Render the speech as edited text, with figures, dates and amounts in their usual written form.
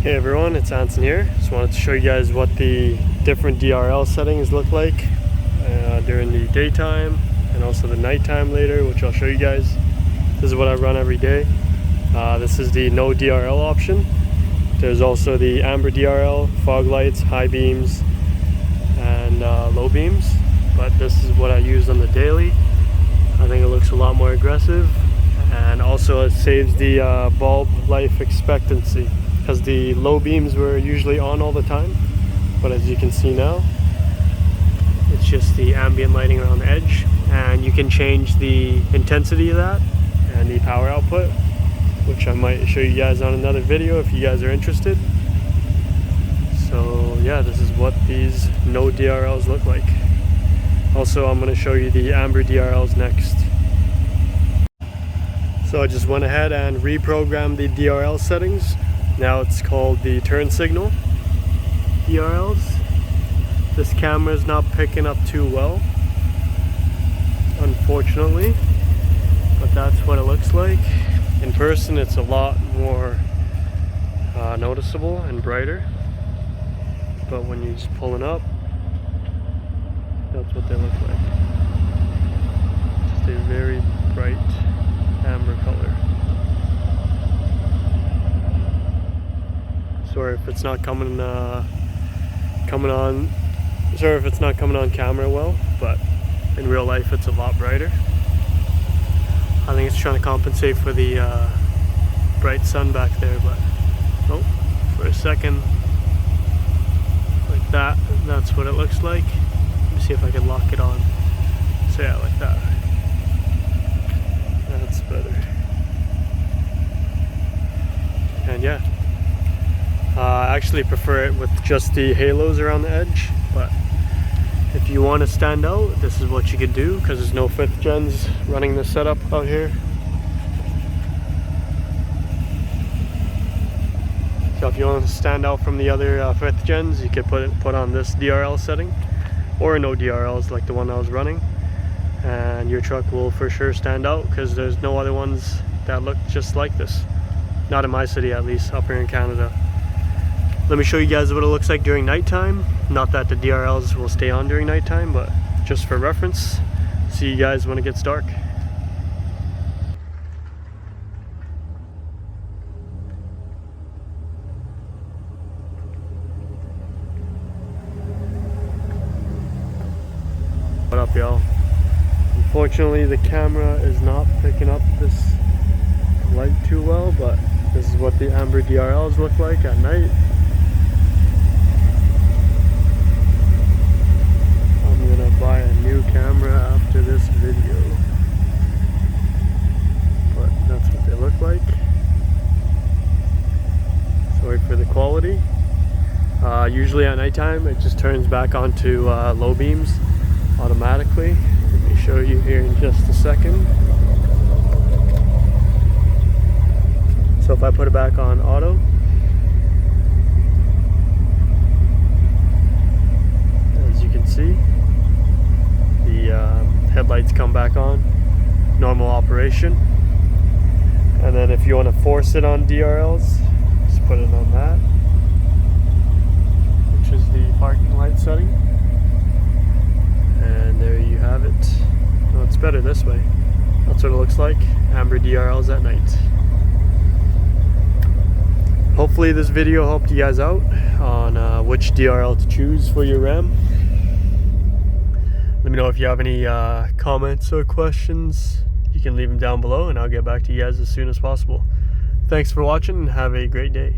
Hey everyone, it's Anson here. Just wanted to show you guys what the different DRL settings look like during the daytime and also the nighttime later, which I'll show you guys. This is what I run every day. This is the no DRL option. There's also the amber DRL, fog lights, high beams, and low beams. But this is what I use on the daily. I think it looks a lot more aggressive, and also it saves the bulb life expectancy, because the low beams were usually on all the time, but as you can see now, it's just the ambient lighting around the edge, and you can change the intensity of that and the power output, which I might show you guys on another video if you guys are interested. So yeah, this is what these no DRLs look like. Also, I'm going to show you the amber DRLs next. So I just went ahead and reprogrammed the DRL settings. Now it's called the turn signal DRLs. This camera is not picking up too well, unfortunately, but that's what it looks like. In person it's a lot more noticeable and brighter, but when you're just pulling up, that's what they look like. Just a very bright amber color. Sorry if it's not coming on camera well, but in real life it's a lot brighter. I think it's trying to compensate for the bright sun back there, but oh, for a second, like that, that's what it looks like. Let me see if I can lock it on. So yeah, like that. That's better. And yeah, I actually prefer it with just the halos around the edge, but if you want to stand out, this is what you could do, because there's no 5th gens running this setup out here. So if you want to stand out from the other 5th gens, you could put on this DRL setting, or no DRLs like the one I was running, and your truck will for sure stand out, because there's no other ones that look just like this. Not in my city, at least, up here in Canada. Let me show you guys what it looks like during nighttime. Not that the DRLs will stay on during nighttime, but just for reference. See you guys when it gets dark. What up, y'all? Unfortunately, the camera is not picking up this light too well, but this is what the amber DRLs look like at night. I'm gonna buy a new camera after this video, but that's what they look like. Sorry for the quality. Usually at nighttime it just turns back onto low beams automatically. Let me show you here in just a second. So if I put it back on auto, as you can see, the headlights come back on, normal operation. And then if you want to force it on DRLs, just put it on that, which is the parking light setting. And there you have it. Well, it's better this way. That's what it looks like, amber DRLs at night. Hopefully this video helped you guys out on which DRL to choose for your Ram. Let me know if you have any comments or questions. You can leave them down below and I'll get back to you guys as soon as possible. Thanks for watching and have a great day.